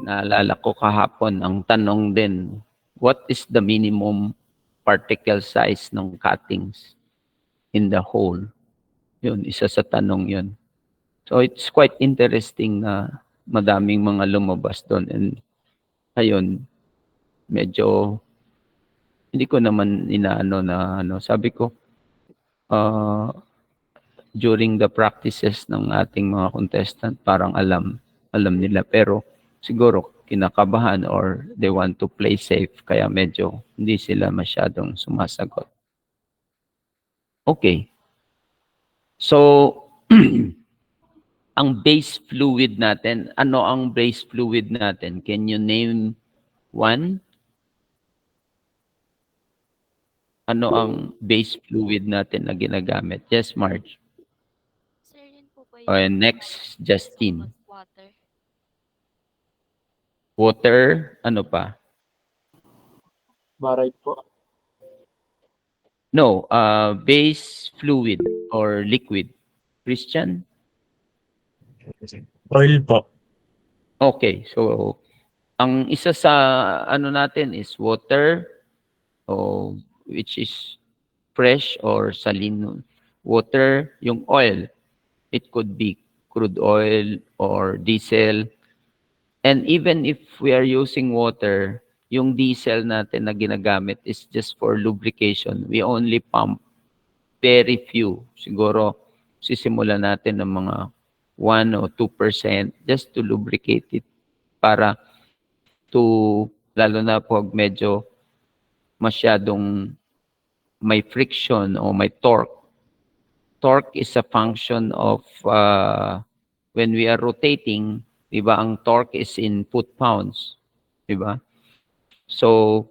Naalala ko kahapon, ang tanong din, what is the minimum particle size ng cuttings in the hole? Yun, isa sa tanong yun. So it's quite interesting na madaming mga lumabas doon. And ayun, medyo hindi ko naman inaano na sabi ko, during the practices ng ating mga contestant, parang alam nila. Pero siguro kinakabahan or they want to play safe, kaya medyo hindi sila masyadong sumasagot. Okay. So, ang base fluid natin, ano ang base fluid natin? Can you name one? Ano ang base fluid natin na ginagamit? Yes, Marge. Sir, yun po ba And yung next, Justine. water? Water, ano pa? Baray po. No, base fluid or liquid. Christian? Oil po. Okay, so ang isa sa ano natin is water, which is fresh or saline water. Yung oil, it could be crude oil or diesel. And even if we are using water, yung diesel natin na ginagamit is just for lubrication. We only pump very few. Siguro sisimulan natin ng mga 1 o 2% just to lubricate it para lalo na pag medyo masyadong may friction o may torque. Torque is a function of when we are rotating, di ba, ang torque is in foot-pounds, di ba? So,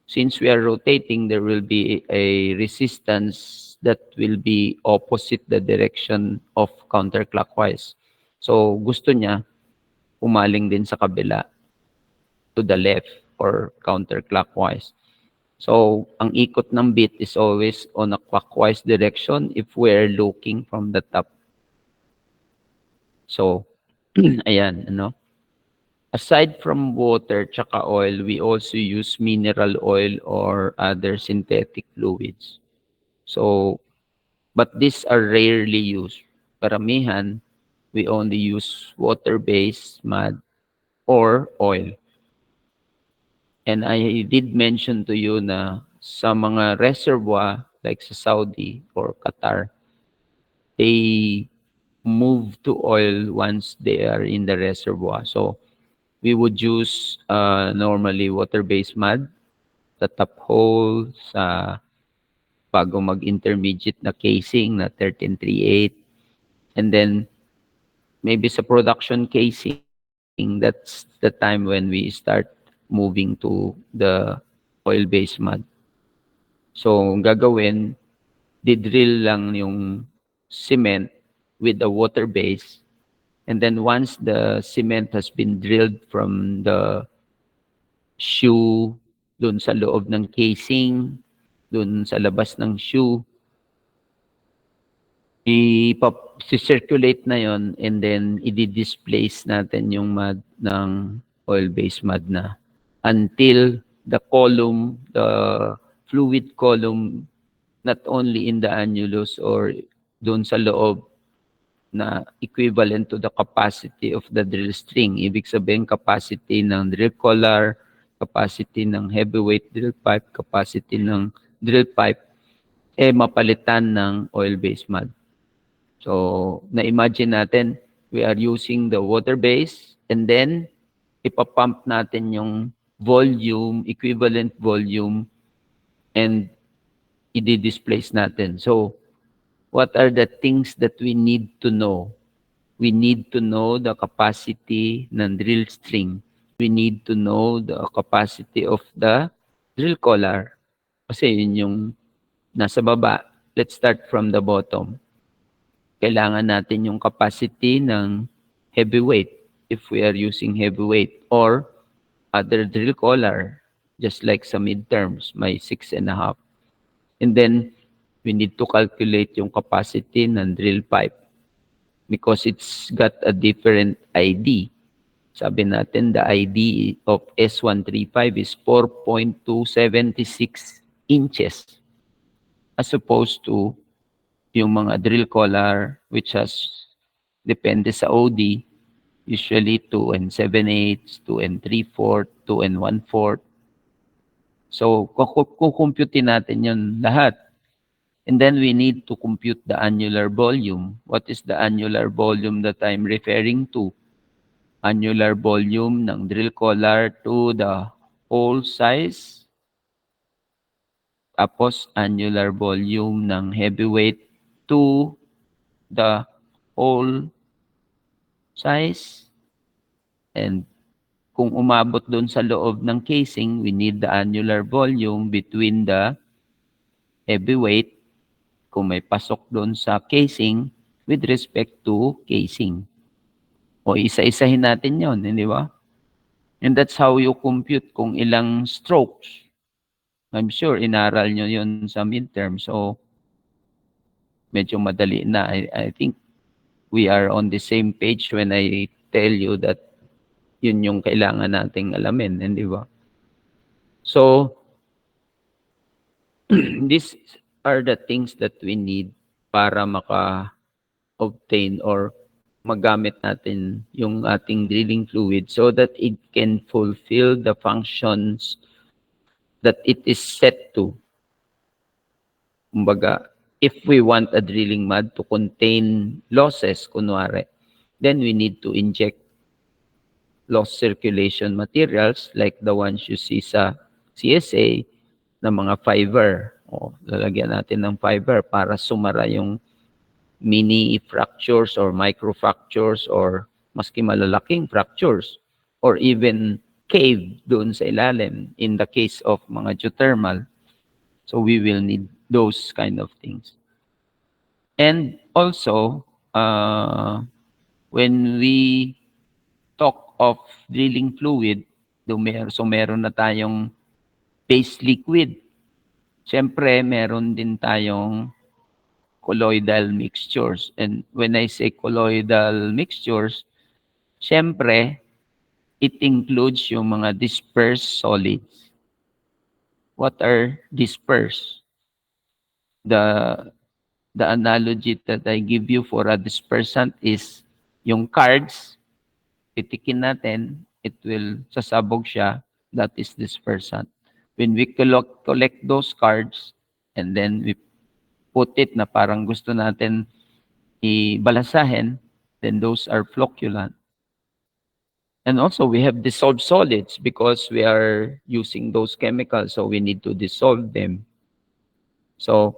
since we are rotating, there will be a resistance that will be opposite the direction of counterclockwise. So, gusto niya umaling din sa kabila, to the left or counterclockwise. So, ang ikot ng bit is always on a clockwise direction if we're looking from the top. So, ayan, ano? Aside from water tsaka oil, we also use mineral oil or other synthetic fluids. So, but these are rarely used. Paramihan, we only use water-based mud or oil. And I did mention to you na sa mga reservoir, like sa Saudi or Qatar, they move to oil once they are in the reservoir. So, we would use normally water-based mud, sa top hole, sa bago mag-intermediate na casing na 1338. And then, maybe sa production casing, that's the time when we start moving to the oil-based mud. So, ang gagawin, didrill lang yung cement with the water base. And then once the cement has been drilled from the shoe, dun sa loob ng casing, dun sa labas ng shoe, i-circulate na yon, and then i-displace natin yung mud ng oil-based mud na until the column, the fluid column, not only in the annulus or dun sa loob, na equivalent to the capacity of the drill string. Ibig sabihin, capacity ng drill collar, capacity ng heavyweight drill pipe, capacity ng drill pipe, mapalitan ng oil-based mud. So, na-imagine natin, we are using the water base, and then ipapump natin yung volume, equivalent volume, and i-displace natin. So, what are the things that we need to know? We need to know the capacity ng drill string. We need to know the capacity of the drill collar. Kasi yun yung nasa baba. Let's start from the bottom. Kailangan natin yung capacity ng heavyweight if we are using heavyweight or other drill collar, just like sa midterms, may 6.5. And then, we need to calculate yung capacity ng drill pipe because it's got a different ID. Sabi natin, the ID of S135 is 4.276 inches as opposed to yung mga drill collar which has, depende sa OD, usually 2 and 7/8, 2 and 3/4, 2 and 1/4. So, kukumputin natin yun lahat. And then we need to compute the annular volume. What is the annular volume that I'm referring to? Annular volume ng drill collar to the hole size. Tapos annular volume ng heavyweight to the hole size. And kung umabot doon sa loob ng casing, we need the annular volume between the heavyweight, kung may pasok doon sa casing, with respect to casing. O isa-isahin natin yon, hindi ba? And that's how you compute kung ilang strokes. I'm sure inaral nyo yun sa midterm. So, medyo madali na. I think we are on the same page when I tell you that yun yung kailangan nating alamin, hindi ba? So, these are the things that we need para maka-obtain or magamit natin yung ating drilling fluid so that it can fulfill the functions that it is set to. Kumbaga, if we want a drilling mud to contain losses, kunwari, then we need to inject loss circulation materials like the ones you see sa CSA na mga fiber. O, lalagyan natin ng fiber para sumara yung mini fractures or micro fractures or maski malalaking fractures or even cave doon sa ilalim in the case of mga geothermal. So we will need those kind of things. And also, when we talk of drilling fluid, so meron na tayong base liquid. Siyempre, meron din tayong colloidal mixtures. And when I say colloidal mixtures, syempre, it includes yung mga dispersed solids. What are dispersed? The analogy that I give you for a dispersant is yung cards, titikin natin, it will sasabog siya, that is dispersant. When we collect those cards and then we put it na parang gusto natin ibalasahin, then those are flocculant. And also, we have dissolved solids because we are using those chemicals, so we need to dissolve them. So,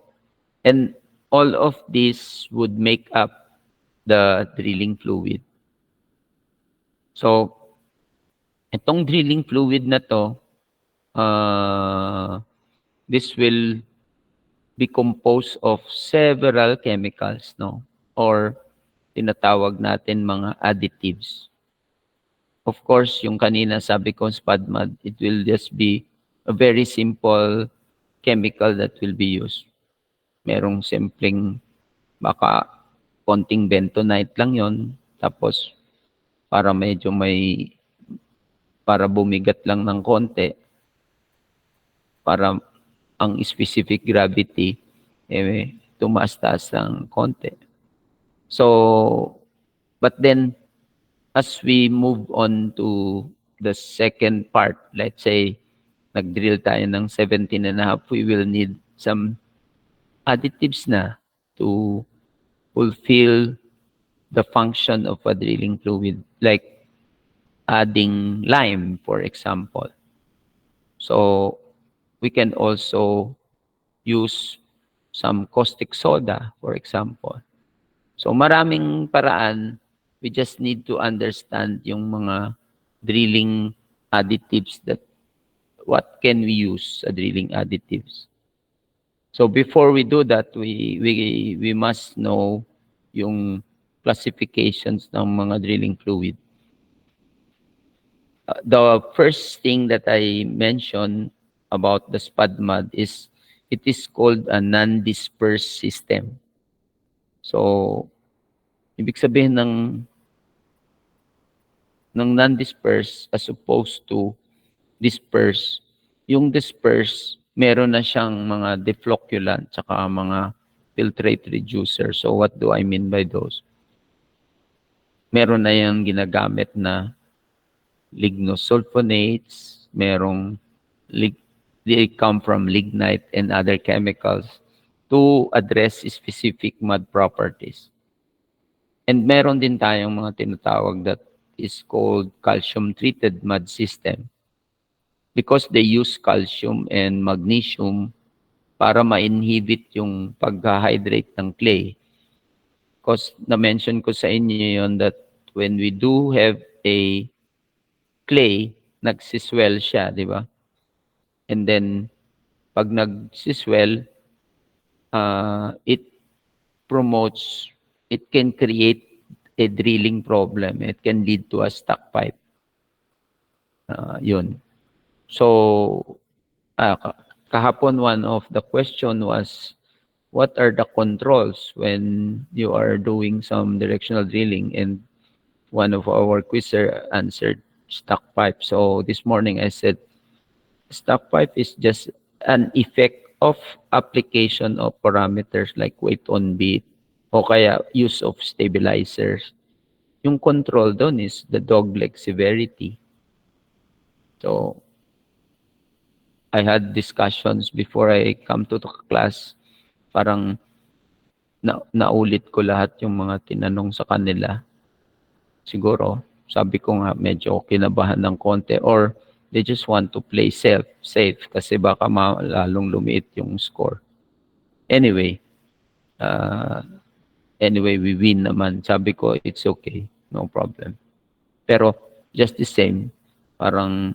and all of this would make up the drilling fluid. So, itong drilling fluid na to, this will be composed of several chemicals, no? Or tinatawag natin mga additives. Of course, yung kanina sabi ko, SPADMAD, it will just be a very simple chemical that will be used. Merong simpleng, baka konting bentonite lang yon, tapos para medyo para bumigat lang ng konti, para ang specific gravity, tumaas-taas ng konti. So, but then, as we move on to the second part, let's say, nag-drill tayo ng 17.5, we will need some additives na to fulfill the function of a drilling fluid, like adding lime, for example. So, we can also use some caustic soda, for example. So, maraming paraan. We just need to understand yung mga drilling additives that what can we use sa drilling additives. So before we do that, we must know yung classifications ng mga drilling fluid. The first thing that I mentioned about the SPADMAD is it is called a non-dispersed system. So, ibig sabihin ng ng non-disperse as opposed to disperse. Yung disperse, meron na siyang mga deflocculant tsaka mga filtrate reducer. So what do I mean by those? Meron na yung ginagamit na lignosulfonates, merong they come from lignite and other chemicals to address specific mud properties. And meron din tayong mga tinatawag that is called calcium-treated mud system because they use calcium and magnesium para ma-inhibit yung pag-hydrate ng clay. Because na-mention ko sa inyo yun that when we do have a clay, nagsiswell siya, di ba? And then, pag nagsiswell, it promotes, it can create a drilling problem. It can lead to a stuck pipe. Yun. So, kahapon one of the question was, what are the controls when you are doing some directional drilling? And one of our quizzer answered stuck pipe. So this morning I said, stuck pipe is just an effect of application of parameters like weight on beat o kaya use of stabilizers. Yung control doon is the dogleg severity. So I had discussions before I come to the class. Parang naulit ko lahat yung mga tinanong sa kanila. Siguro, sabi ko nga medyo kinabahan ng konti or they just want to play safe kasi baka lalong lumiit yung score. Anyway, we win naman. Sabi ko, it's okay. No problem. Pero, just the same, parang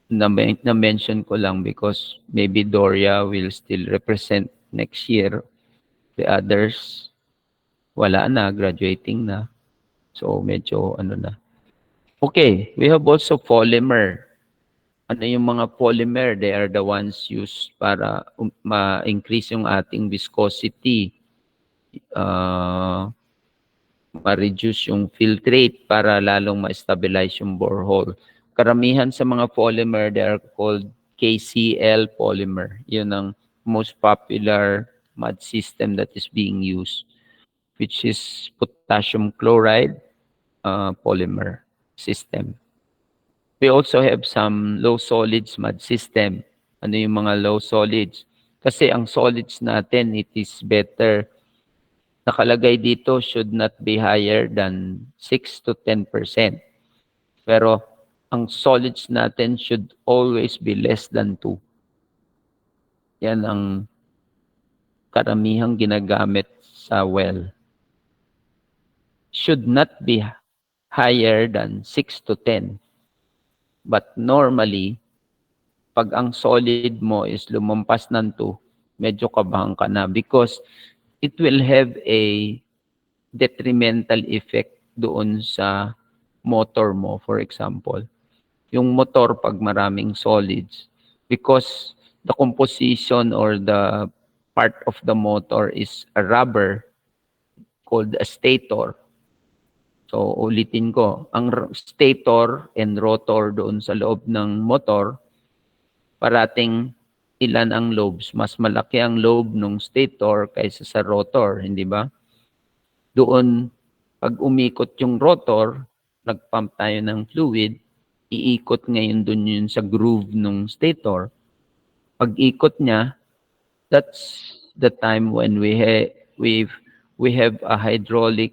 na-mention ko lang because maybe Doria will still represent next year. The others, wala na, graduating na. So, medyo ano na. Okay, we have also polymer. Ano yung mga polymer? They are the ones used para ma-increase yung ating viscosity, ma-reduce yung filtrate para lalong ma-stabilize yung borehole. Karamihan sa mga polymer, they are called KCl polymer. Yun ang most popular mud system that is being used, which is potassium chloride polymer system. We also have some low solids mud system. Ano yung mga low solids? Kasi ang solids natin, it is better. Nakalagay dito should not be higher than 6 to 10%. Pero ang solids natin should always be less than 2. Yan ang karamihang ginagamit sa well. Should not be higher than 6 to 10. But normally, pag ang solid mo is lumampas ng 2, medyo kabahan ka na because it will have a detrimental effect doon sa motor mo, for example. Yung motor, pag maraming solids, because the composition or the part of the motor is a rubber called a stator. So, ulitin ko, ang stator and rotor doon sa loob ng motor, parating ilan ang lobes. Mas malaki ang lobe ng stator kaysa sa rotor, hindi ba? Doon, pag umikot yung rotor, nagpump tayo ng fluid, iikot ngayon doon yun sa groove ng stator. Pag ikot niya, that's the time when we have a hydraulic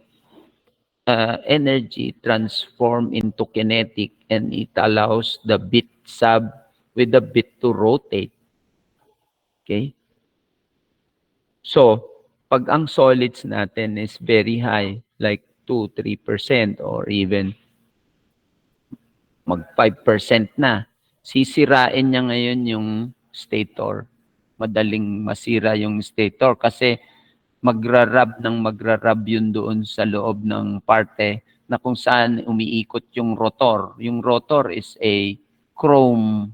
energy transform into kinetic and it allows the bit sub with the bit to rotate. Okay? So, pag ang solids natin is very high, like 2-3% or even mag 5% na, sisirain niya ngayon yung stator. Madaling masira yung stator kasi magrarab yun doon sa loob ng parte na kung saan umiikot yung rotor. Yung rotor is a chrome-coated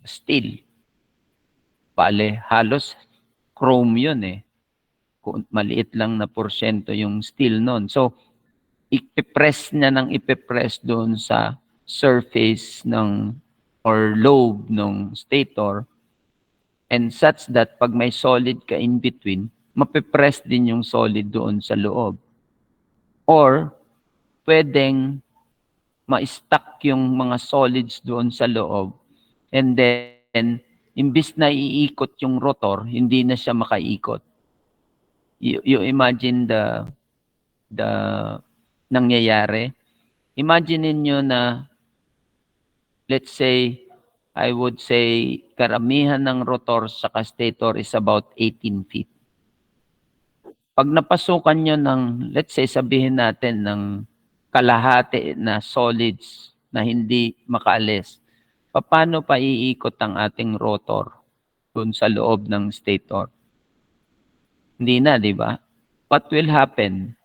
steel. Bale, halos chrome yun eh. Maliit lang na porsyento yung steel nun. So, ipipress niya ng ipipress doon sa surface ng or lobe ng stator, and such that pag may solid ka in between, mapipress din yung solid doon sa loob. Or pwedeng ma-stuck yung mga solids doon sa loob, and then imbis na iikot yung rotor, hindi na siya makaikot. You imagine the nangyayari. Imagine niyo na, let's say, I would say karamihan ng rotor sa stator is about 18 feet. Pag napasukan nyo ng, let's say, sabihin natin ng kalahati na solids na hindi makaalis, paano pa iikot ang ating rotor dun sa loob ng stator? Hindi na, di ba? What will happen?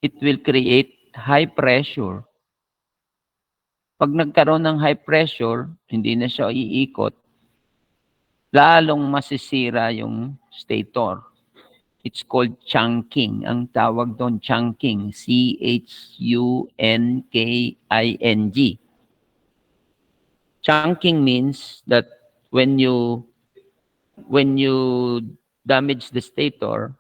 It will create high pressure. Pag nagkaroon ng high pressure, hindi na siya iikot, lalong masisira yung stator. It's called chunking. Ang tawag doon, chunking. C-H-U-N-K-I-N-G. Chunking means that when you damage the stator,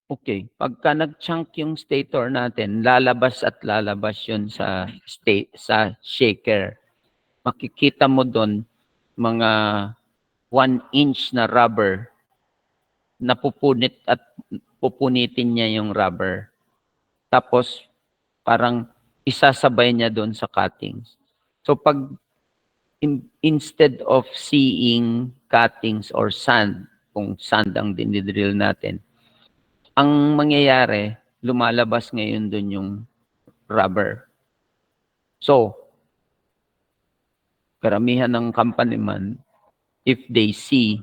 okay, pagka nag-chunk yung stator natin, lalabas at lalabas yun sa shaker. Makikita mo doon mga 1 inch na rubber na pupunit at pupunitin niya yung rubber. Tapos parang isasabay niya doon sa cuttings. So pag instead of seeing cuttings or sand, kung sand ang dinidrill natin, ang mangyayari, lumalabas ngayon doon yung rubber. So, karamihan ng company man, if they see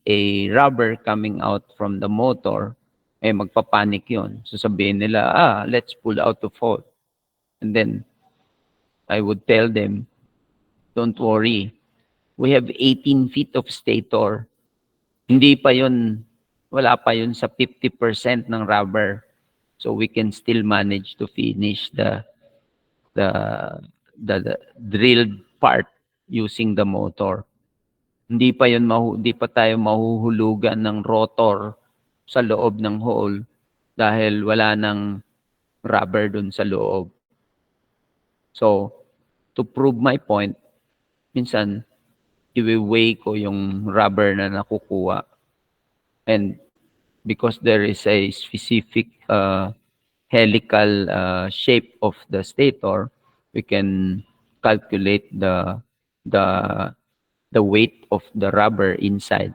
a rubber coming out from the motor, magpapanik yun. So sabihin nila, let's pull out the fault. And then, I would tell them, don't worry. We have 18 feet of stator. Hindi pa yun, wala pa yun sa 50% ng rubber. So we can still manage to finish the drilled part using the motor. Hindi pa tayo mahuhulugan ng rotor sa loob ng hole dahil wala nang rubber dun sa loob. So, to prove my point, minsan, i-weigh ko yung rubber na nakukuha. And because there is a specific helical shape of the stator, we can calculate the weight of the rubber inside,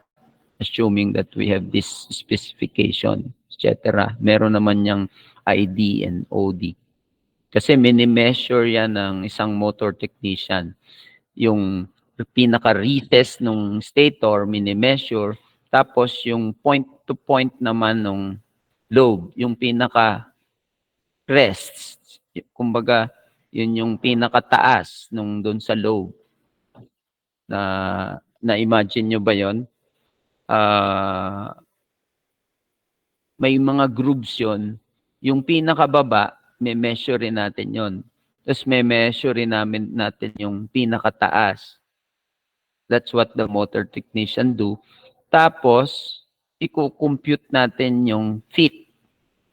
assuming that we have this specification, etc. Meron naman yung ID and OD. Kasi mini-measure yan ng isang motor technician. Yung pinaka-retest ng stator, mini-measure. Tapos yung point-to-point naman ng lobe, yung pinaka-rests. Kumbaga, yun yung pinaka-taas nung doon sa lobe. Na-imagine nyo ba yun? May mga grooves yun. Yung pinakababa, may measure rin natin yun. Tapos may measure rin natin yung pinakataas. That's what the motor technician do. Tapos, i-compute natin yung fit.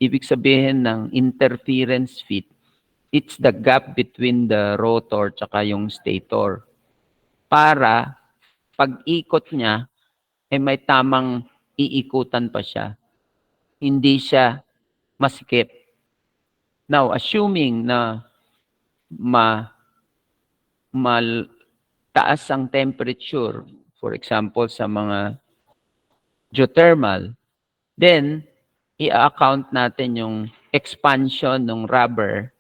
Ibig sabihin ng interference fit, it's the gap between the rotor tsaka yung stator. Para pag ikot niya, may tamang iikutan pa siya. Hindi siya masikip. Now, assuming na taas ang temperature, for example, sa mga geothermal, then, i-account natin yung expansion ng rubber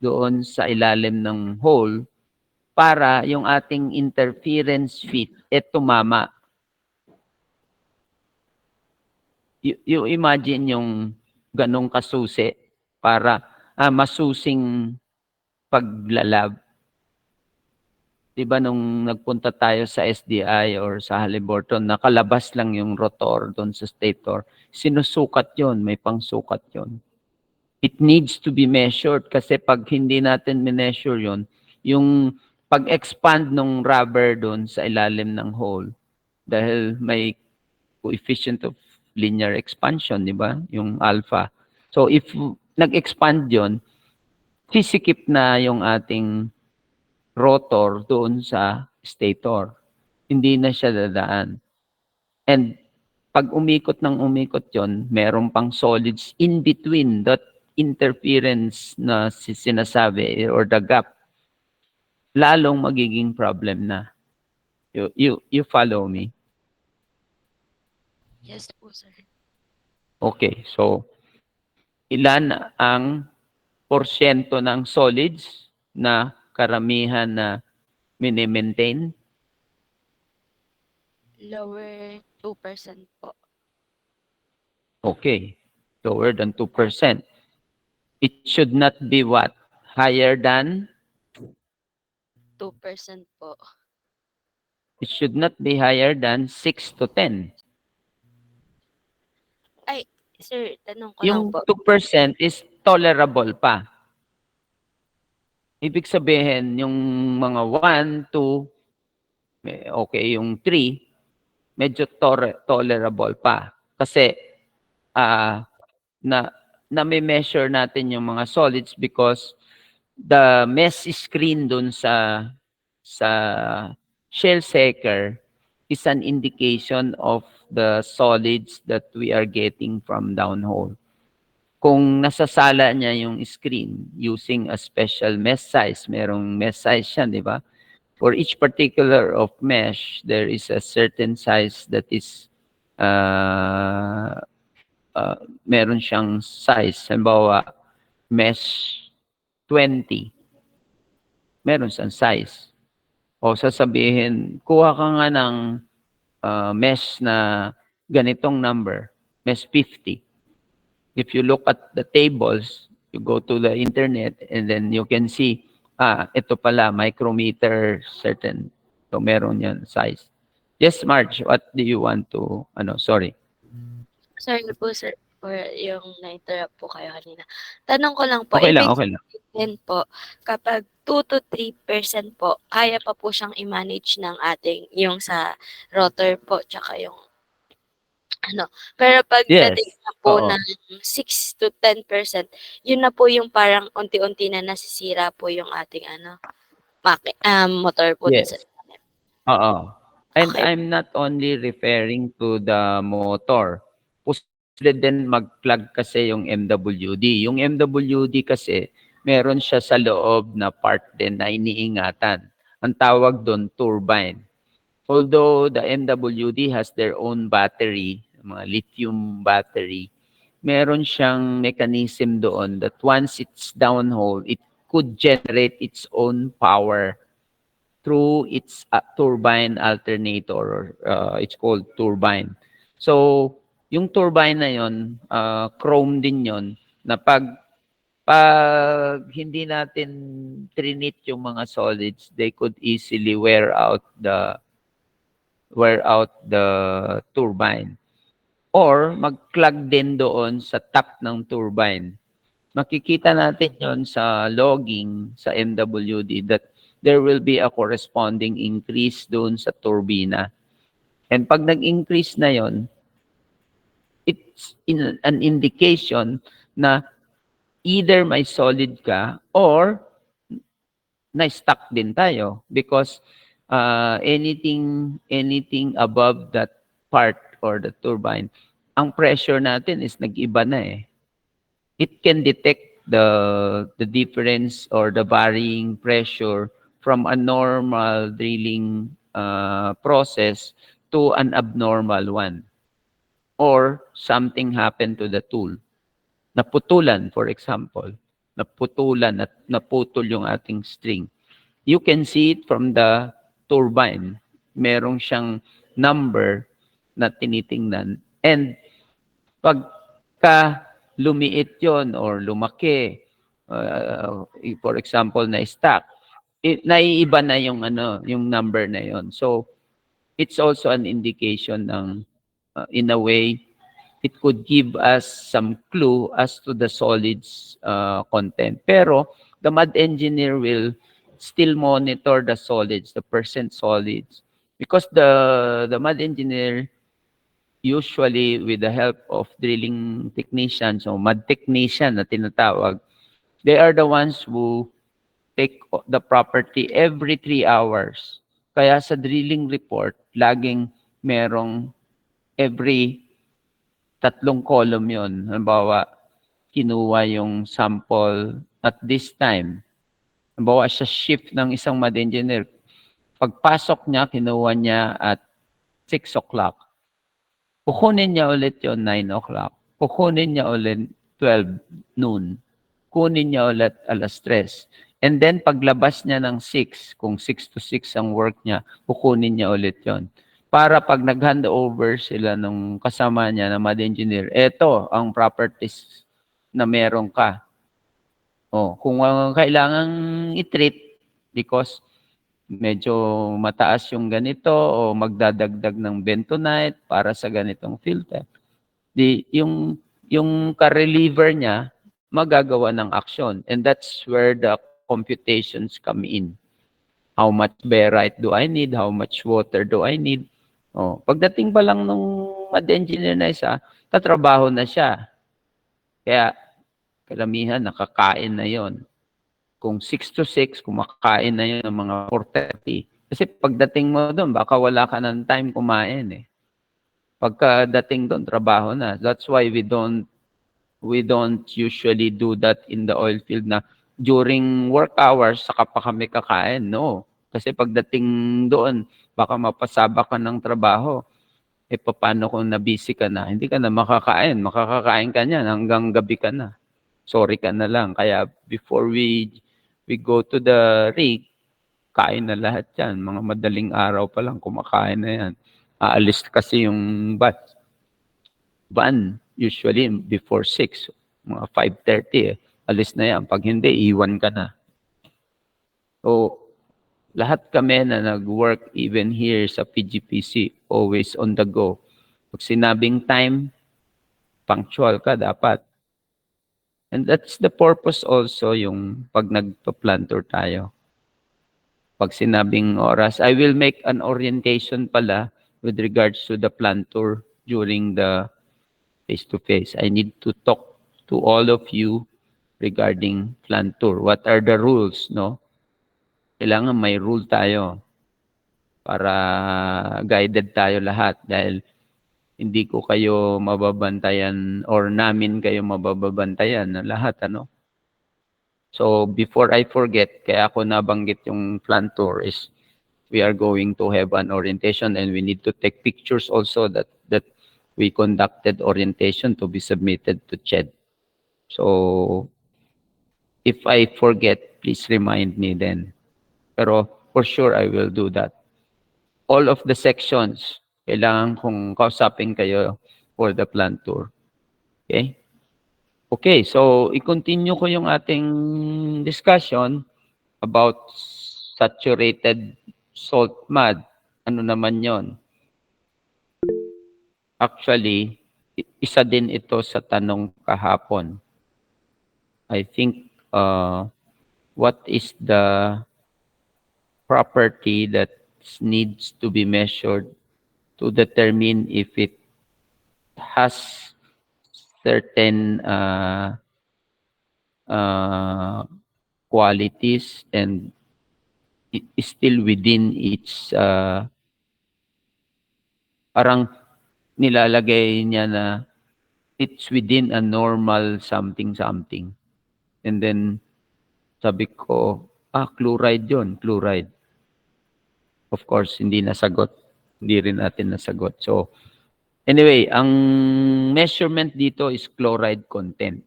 doon sa ilalim ng hole para yung ating interference fit tumama. You imagine yung ganong kasusi para masusing paglalab. Diba nung nagpunta tayo sa SDI or sa Halliburton, nakalabas lang yung rotor doon sa stator. Sinusukat yon, may pangsukat yon. It needs to be measured kasi pag hindi natin minessure yon, yung pag-expand ng rubber doon sa ilalim ng hole, dahil may coefficient of linear expansion, di ba? Yung alpha. So if nag-expand yon, sisikip na yung ating rotor doon sa stator. Hindi na siya dadaan. And pag umikot ng umikot yon, meron pang solids in between that interference na sinasabi or the gap, lalong magiging problem na. You follow me? Yes po, sir. Okay, so ilan ang porsyento ng solids na karamihan na mini-maintain? Lower 2% po. Okay, lower than 2%. It should not be what? Higher than? 2% po. It should not be higher than 6 to 10. Ay, sir, tanong ko lang Yung po. 2% is tolerable pa. Ibig sabihin, yung mga 1, 2, okay, yung 3, medyo tolerable pa. Kasi na-measure natin yung mga solids because the mesh screen dun sa shell shaker is an indication of the solids that we are getting from downhole. Kung nasasala niya yung screen using a special mesh size, merong mesh size yan, di ba? For each particular of mesh, there is a certain size that is meron siyang size. Halimbawa, mesh 20. Meron siyang size. O sasabihin, kuha ka nga ng mesh na ganitong number, mesh 50. If you look at the tables, you go to the internet and then you can see, ito pala, micrometer certain. So meron yan size. Yes, Marge, what do you want to, sorry. Sorry po, sir, for yung na-interrupt po kayo kanina. Tanong ko lang po, Okay lang, ibig okay lang. sabihin po, kapag 2 to 3% po, kaya pa po siyang i-manage ng ating, yung sa rotor po, tsaka yung pero pagdating Yes, na po oo. ng 6 to 10%, yun na po yung parang unti-unti na nasisira po yung ating motor po dun sa Yes. Oo. And Okay. I'm not only referring to the motor. Posible din mag-plug kasi yung MWD. Yung MWD kasi, meron siya sa loob na part din na iniingatan. Ang tawag doon, turbine. Although the MWD has their own battery, mga lithium battery, meron siyang mechanism doon that once it's downhole, it could generate its own power through its turbine alternator. It's called turbine. So, yung turbine na yon, chrome din yon, na pag hindi natin trinit yung mga solids, they could easily wear out the turbine. Or mag-plug din doon sa top ng turbine. Makikita natin yon sa logging sa MWD that there will be a corresponding increase doon sa turbina. And pag nag-increase na yon, it's an indication na either may solid ka or na-stuck din tayo because anything above that part or the turbine, ang pressure natin is nag-iba na eh. It can detect the difference or the varying pressure from a normal drilling process to an abnormal one. Or something happened to the tool. Naputulan, for example. Naputulan at naputol yung ating string. You can see it from the turbine. Merong siyang number na tinitingnan. And pagka lumiit yon or lumaki, For example, na stack, naiiba na yung ano, yung number na yon. So it's also an indication ng in a way it could give us some clue as to the solids content. Pero the mud engineer will still monitor the solids, the percent solids, because the mud engineer usually with the help of drilling technicians o mud technician na tinatawag, they are the ones who take the property every 3 hours. Kaya sa drilling report, laging merong every 3 column yon. Halimbawa, kinuha yung sample at this time. Halimbawa, sa shift ng isang mud engineer, pagpasok niya, kinuha niya at 6 o'clock. Kukunin niya ulit yon 9 o'clock. Kukunin niya ulit 12 noon. Kunin niya ulit 3:00. And then paglabas niya ng 6, kung 6 to 6 ang work niya, kukunin niya ulit yon. Para pag nag-hand over sila nung kasama niya na mud engineer, eto ang properties na meron ka. Kung kailangan i-treat because medyo mataas yung ganito o magdadagdag ng bentonite para sa ganitong filter. Yung ka-reliever niya magagawa ng action, and that's where the computations come in. How much barite do I need? How much water do I need? Pagdating pa lang nung mud engineer na isa, tatrabaho na siya. Kaya kalamihan nakakain na yon. Kung 6 to 6, kumakain na yun ng mga 4:30. Kasi pagdating mo doon, baka wala ka ng time kumain eh. Pagkadating doon, trabaho na. That's why we don't usually do that in the oil field na during work hours, saka pa kami kakain. No. Kasi pagdating doon, baka mapasaba ka ng trabaho. Paano kung na-busy ka na? Hindi ka na makakain. Makakakain ka niyan hanggang gabi ka na. Sorry ka na lang. Kaya before we go to the rig, kain na lahat yan. Mga madaling araw pa lang, kumakain na yan. Aalis kasi yung van, usually before 6, mga 5:30 alis na yan. Pag hindi, iwan ka na. So, lahat kami na nag-work even here sa PGPC, always on the go. Pag sinabing time, punctual ka dapat. And that's the purpose also yung pag nagpa-planter tayo. Pag sinabing oras, I will make an orientation pala with regards to the planter during the face-to-face. I need to talk to all of you regarding planter. What are the rules, no? Kailangan may rule tayo para guided tayo lahat dahil hindi ko kayo mababantayan or namin kayo mababantayan na lahat, ano? So, before I forget, kaya ako nabanggit yung planter is we are going to have an orientation and we need to take pictures also that we conducted orientation to be submitted to CHED. So, if I forget, please remind me then. Pero for sure, I will do that. All of the sections, kailangan kong kausapin kayo for the plant tour. Okay? Okay, so i-continue ko yung ating discussion about saturated salt mud. Ano naman yon? Actually, isa din ito sa tanong kahapon. I think, what is the property that needs to be measured to determine if it has certain qualities and it is still within its parang nilalagay niya na it's within a normal something. And then sabi ko, chloride yun, chloride. Of course, hindi nasagot. Hindi rin natin nasagot. So, anyway, ang measurement dito is chloride content.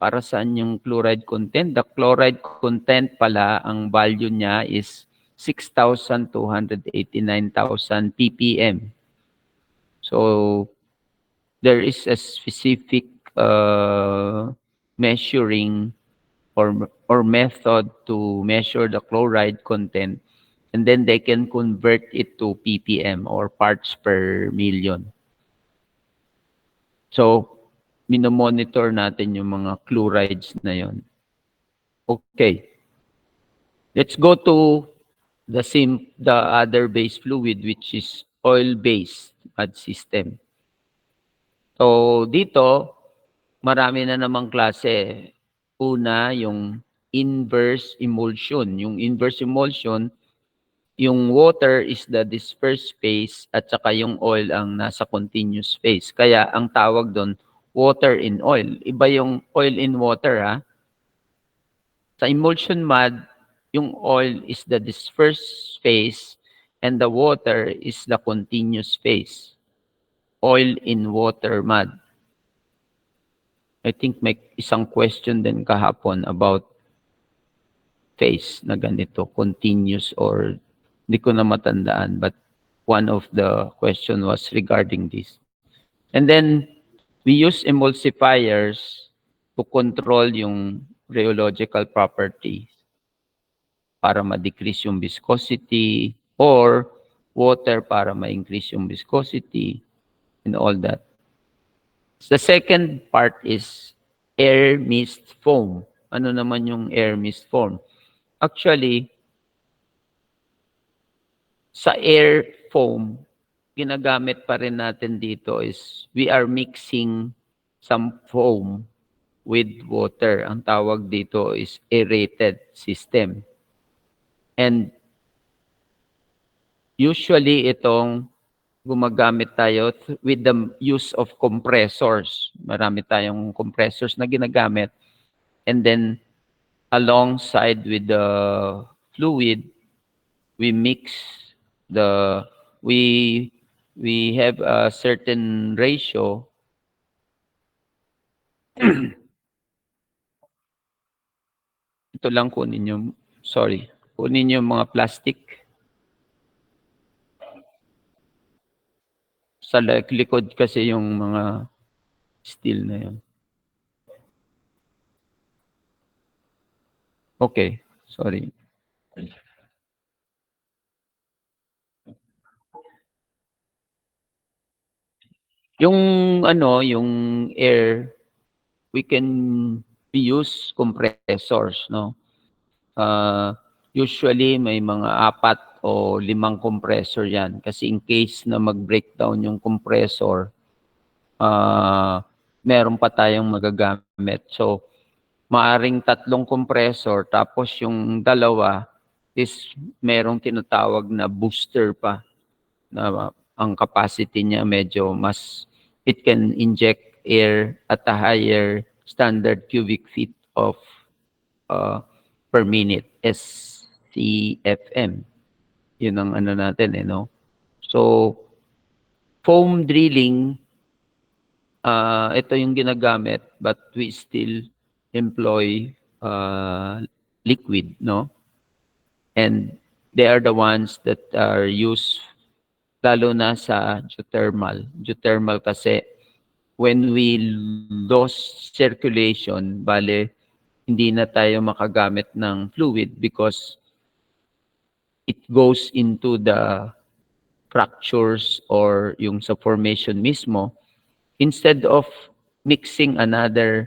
Para saan yung chloride content? The chloride content pala, ang value niya is 6,289,000 ppm. So, there is a specific measuring or method to measure the chloride content, and then they can convert it to ppm or parts per million. So, minomonitor natin yung mga chlorides na yon. Okay. Let's go to the other base fluid, which is oil-based mud system. So, dito, marami na namang klase. Una, yung inverse emulsion. Yung inverse emulsion, yung water is the dispersed phase at saka yung oil ang nasa continuous phase. Kaya ang tawag doon, water in oil. Iba yung oil in water, ha? Sa emulsion mud, yung oil is the dispersed phase and the water is the continuous phase. Oil in water mud. I think may isang question din kahapon about phase na ganito, continuous or hindi ko na matandaan, but one of the question was regarding this. And then, we use emulsifiers to control yung rheological properties para ma-decrease yung viscosity or water para ma-increase yung viscosity and all that. The second part is air mist foam. Ano naman yung air mist foam? Actually, sa air foam, ginagamit pa rin natin dito is we are mixing some foam with water. Ang tawag dito is aerated system. And usually itong gumagamit tayo with the use of compressors. Marami tayong compressors na ginagamit. And then alongside with the fluid, we mix we have a certain ratio. Ito lang kunin yung, sorry, kunin yung mga plastic. Sa likod kasi yung mga steel na yun. Okay, sorry. Yung yung air, we can use compressors, no? Usually may mga 4 o 5 compressor yan. Kasi in case na mag-breakdown yung compressor, meron pa tayong magagamit. So, maaring 3 compressor, tapos yung 2 is merong tinatawag na booster pa. Na ang capacity niya medyo mas, it can inject air at a higher standard cubic feet of per minute, SCFM. Yun ang natin, no? So, foam drilling, ito yung ginagamit, but we still employ liquid, no? And they are the ones that are used lalo na sa geothermal. Geothermal kasi when we lose circulation, bale, hindi na tayo makagamit ng fluid because it goes into the fractures or yung sa formation mismo. Instead of mixing another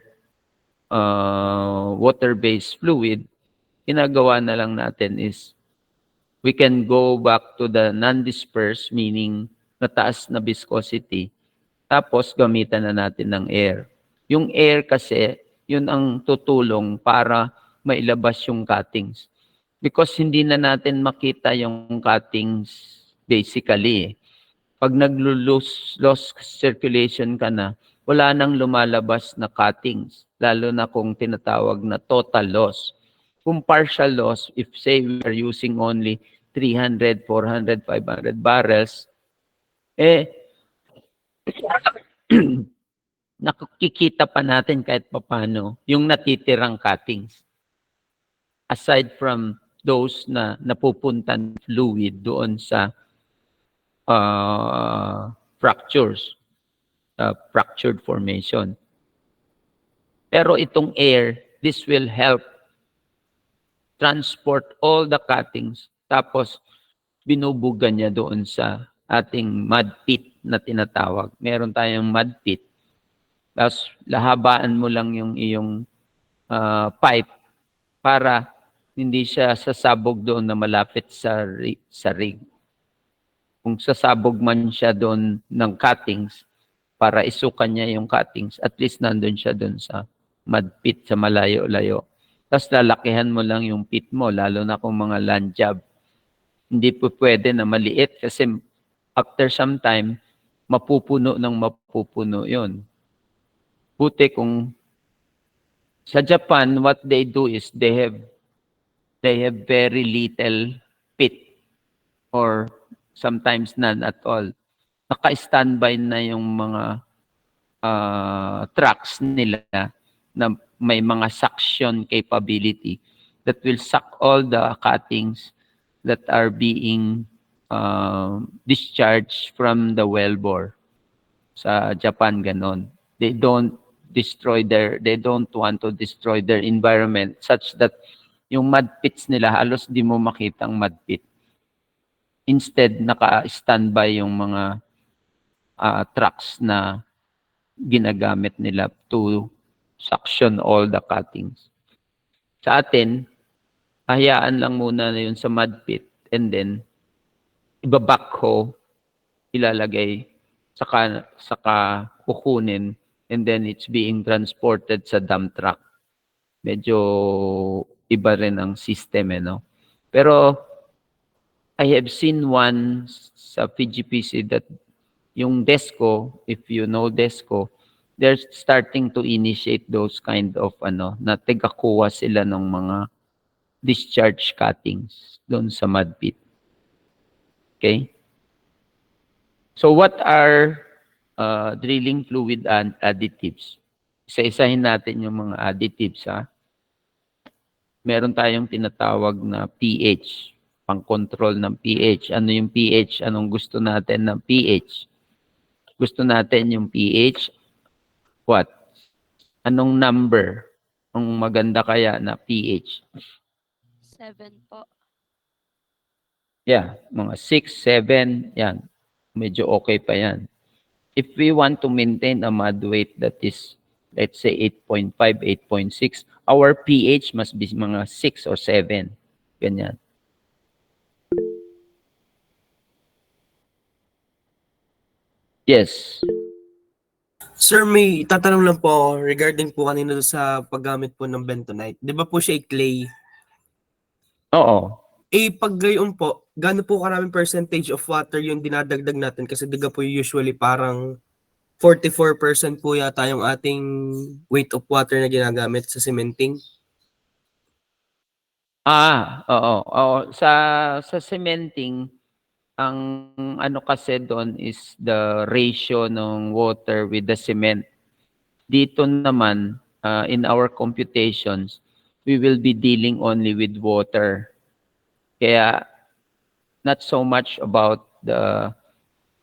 water-based fluid, ginagawa na lang natin is we can go back to the non-dispersed, meaning nataas na viscosity, tapos gamitan na natin ng air. Yung air kasi, yun ang tutulong para mailabas yung cuttings. Because hindi na natin makita yung cuttings basically. Pag loss circulation ka na, wala nang lumalabas na cuttings, lalo na kung tinatawag na total loss. Kung partial loss, if say we are using only 300, 400, 500 barrels, nakikita pa natin kahit papano yung natitirang cuttings. Aside from those na napupuntan fluid doon sa fractures, fractured formation. Pero itong air, this will help transport all the cuttings. Tapos, binubugan niya doon sa ating mud pit na tinatawag. Meron tayong mud pit. Tapos, lahabaan mo lang yung iyong pipe para hindi siya sasabog doon na malapit sa rig. Kung sasabog man siya doon ng cuttings, para isukan niya yung cuttings, at least nandun siya doon sa mud pit sa malayo-layo. Tapos lalakihan mo lang yung pit mo, lalo na kung mga land job. Hindi po pwede na maliit kasi after some time, mapupuno yun. Buti kung sa Japan, what they do is they have very little pit or sometimes none at all. Naka-standby na yung mga trucks nila na may mga suction capability that will suck all the cuttings that are being discharged from the wellbore. Sa Japan, ganon. They don't want to destroy their environment such that yung mud pits nila, halos di mo makitang mud pit. Instead, naka-standby yung mga trucks na ginagamit nila to suction all the cuttings. Sa atin, hayaan lang muna na yun sa mud pit and then iba-backhoe, ilalagay, saka kukunin, and then it's being transported sa dump truck. Medyo iba rin ang system, no? Pero I have seen one sa PGPC that yung DESCO, if you know DESCO, they're starting to initiate those kind of na tigakuha sila ng mga discharge cuttings doon sa mud pit. Okay? So what are drilling fluid and additives? Isa-isahin natin yung mga additives, ha? Meron tayong tinatawag na pH, pang-control ng pH. Ano yung pH? Anong gusto natin ng pH? Gusto natin yung pH, what? Anong number ang maganda kaya na pH? 7 po. Yeah, mga 6, 7, yan. Medyo okay pa yan. If we want to maintain a mud weight that is, let's say, 8.5, 8.6, our pH must be mga 6 or 7. Ganyan. Yes. Sir, may tatanong lang po ako regarding po kanina sa paggamit po ng bentonite. Di ba po siya clay? Oo. Pag gayon po, gaano po karaming percentage of water yung dinadagdag natin? Kasi diga po usually parang 44% po yata yung ating weight of water na ginagamit sa cementing. Oo. Sa cementing, ang ano kasi doon is the ratio ng water with the cement. Dito naman, in our computations, we will be dealing only with water. Kaya, not so much about the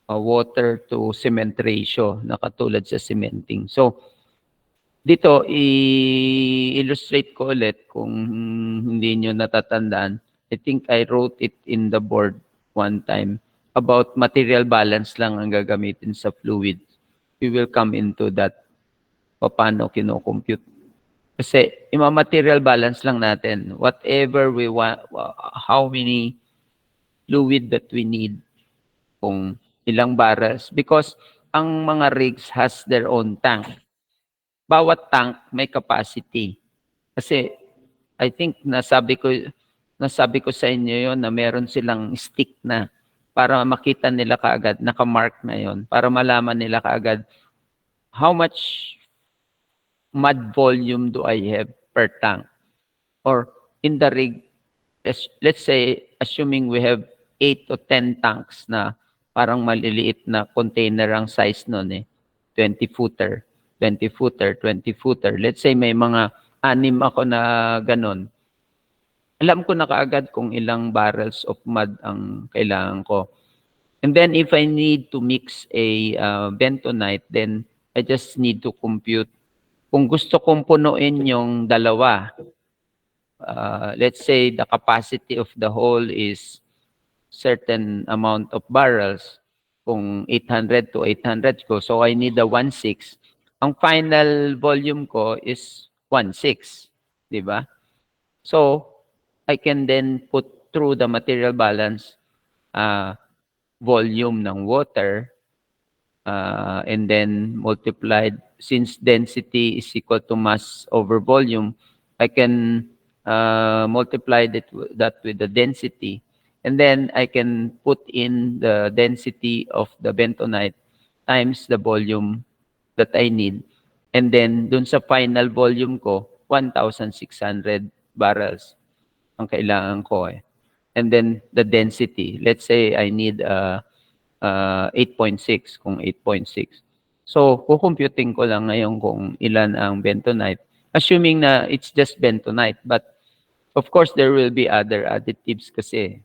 water to cement ratio na katulad sa cementing. So, dito, i-illustrate ko ulit kung hindi nyo natatandaan. I think I wrote it in the board one time about material balance lang ang gagamitin sa fluid. We will come into that paano kino-compute. Kasi ima-material balance lang natin. Whatever we want, how many fluid that we need, kung ilang barrels. Because ang mga rigs has their own tank. Bawat tank may capacity. Kasi I think nasabi ko sa inyo yon na meron silang stick na para makita nila kaagad, naka-mark na yon, para malaman nila kaagad how much mud volume do I have per tank. Or in the rig, let's say, assuming we have 8 to 10 tanks na parang maliliit na container ang size nun 20-footer, 20-footer, 20-footer. Let's say may mga 6 ako na ganon. Alam ko na kaagad kung ilang barrels of mud ang kailangan ko. And then if I need to mix a bentonite, then I just need to compute. Kung gusto kong punuin yung dalawa, let's say the capacity of the hole is certain amount of barrels, kung 800 to 800 ko, so I need a 1/6. Ang final volume ko is 1/6, di ba? So, I can then put through the material balance volume ng water and then multiplied, since density is equal to mass over volume, I can multiply that with the density, and then I can put in the density of the bentonite times the volume that I need, and then dun sa final volume ko 1,600 barrels ang kailangan ko eh. And then the density, let's say I need 8.6, kung 8.6. So, kukomputing ko lang ngayon kung ilan ang bentonite, assuming na it's just bentonite, but of course there will be other additives kasi.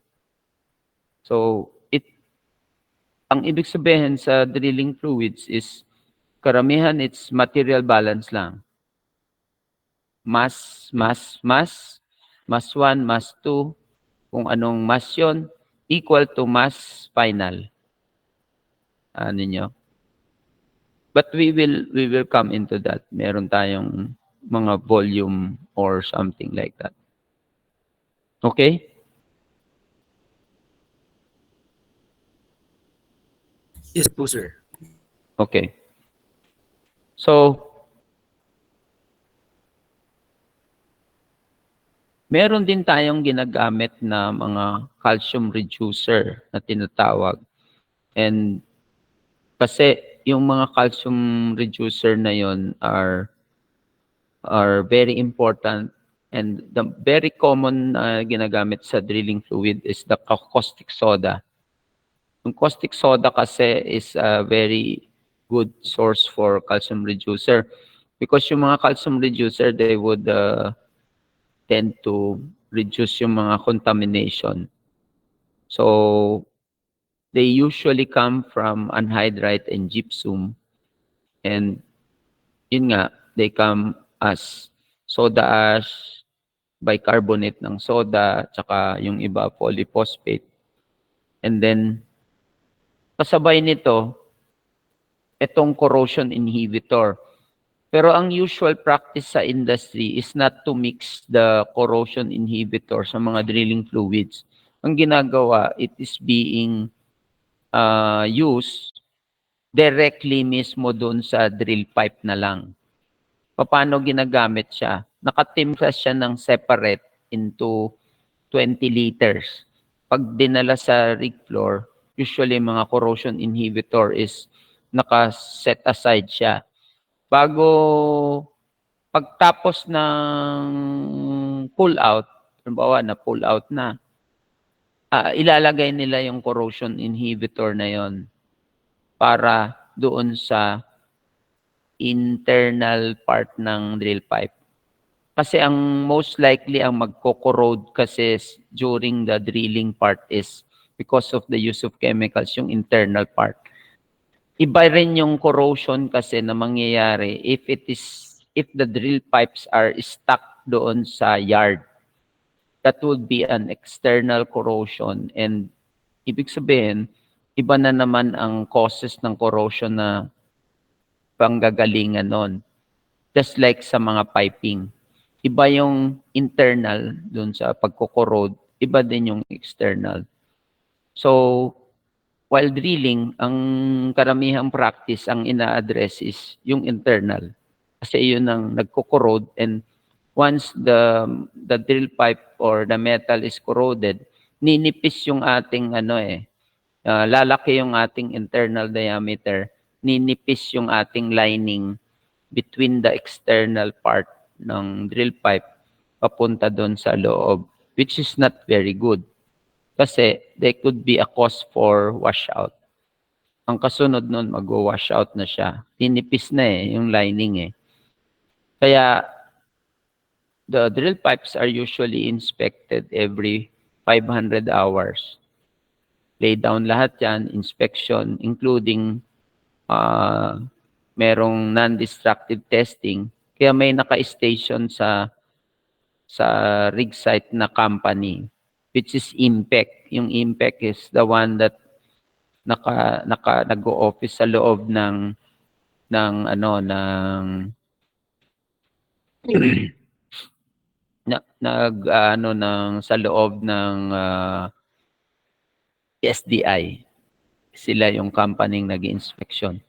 So, ang ibig sabihin sa drilling fluids is karamihan it's material balance lang. Mass 1, mass 2, kung anong mass yun, equal to mass final. Ano nyo? But we will come into that. Meron tayong mga volume or something like that. Okay? Yes po, sir. Okay. So, meron din tayong ginagamit na mga calcium reducer na tinatawag. And kasi yung mga calcium reducer na yon are very important, and the very common ginagamit sa drilling fluid is the caustic soda. Yung caustic soda kasi is a very good source for calcium reducer because yung mga calcium reducer, they would tend to reduce yung mga contamination. So, they usually come from anhydrite and gypsum. And yun nga, they come as soda ash, bicarbonate ng soda, tsaka yung iba polyphosphate. And then, kasabay nito, itong corrosion inhibitor. Pero ang usual practice sa industry is not to mix the corrosion inhibitor sa mga drilling fluids. Ang ginagawa, it is being used directly mismo doon sa drill pipe na lang. Paano ginagamit siya? Nakatimpla siya ng separate into 20 liters. Pag dinala sa rig floor, usually mga corrosion inhibitor is naka-set aside siya. Bago pagtapos ng pull out, halimbawa na pull out na, ilalagay nila yung corrosion inhibitor na yon para doon sa internal part ng drill pipe. Kasi ang most likely ang magko-corrode kasi during the drilling part is because of the use of chemicals, yung internal part. Iba rin yung corrosion kasi na mangyayari if the drill pipes are stuck doon sa yard. That would be an external corrosion, and ibig sabihin, iba na naman ang causes ng corrosion na panggagalingan nun. Just like sa mga piping. Iba yung internal doon sa pagko-corrode, iba din yung external. So, while drilling, ang karamihang practice, ang ina-address is yung internal. Kasi yun ang nagko-corrode, and once the drill pipe or the metal is corroded, ninipis yung ating lalaki yung ating internal diameter, ninipis yung ating lining between the external part ng drill pipe papunta doon sa loob, which is not very good. Kasi there could be a cause for washout. Ang kasunod nun, mag-washout na siya. Tinipis na yung lining Kaya, the drill pipes are usually inspected every 500 hours. Lay down lahat yan, inspection, including merong non-destructive testing. Kaya may naka-station sa sa rig site na company, which is Impec. Yung Impec is the one that nag-o-office sa loob ng sa loob ng SDI. Sila yung company nag-inspection.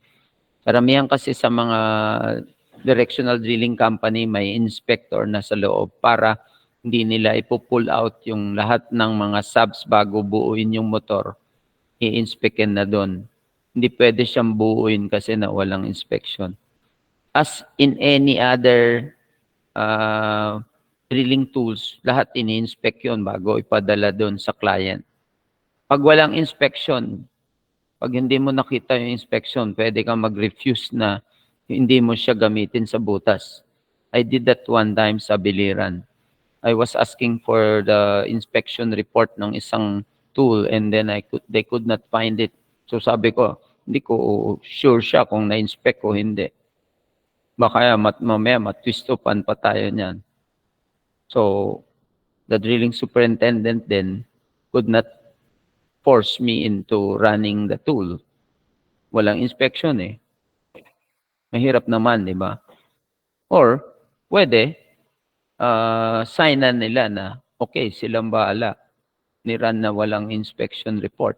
Karamihan kasi sa mga directional drilling company may inspector na sa loob para hindi nila ipo-pull out yung lahat ng mga subs bago buuin yung motor. I-inspectin na doon. Hindi pwede siyang buuin kasi na walang inspection. As in any other drilling tools, lahat ini-inspect yun bago ipadala doon sa client. Pag walang inspection, pag hindi mo nakita yung inspection, pwede kang mag-refuse na hindi mo siya gamitin sa butas. I did that one time sa Biliran. I was asking for the inspection report ng isang tool and then they could not find it. So sabi ko, hindi ko sure siya kung na-inspect o hindi. Baka mamaya matwistopan pa tayo niyan. So the drilling superintendent then could not force me into running the tool. Walang inspection eh. Mahirap naman, di ba? Or, pwede, signan nila na, okay, silang bahala. Ni-run na walang inspection report.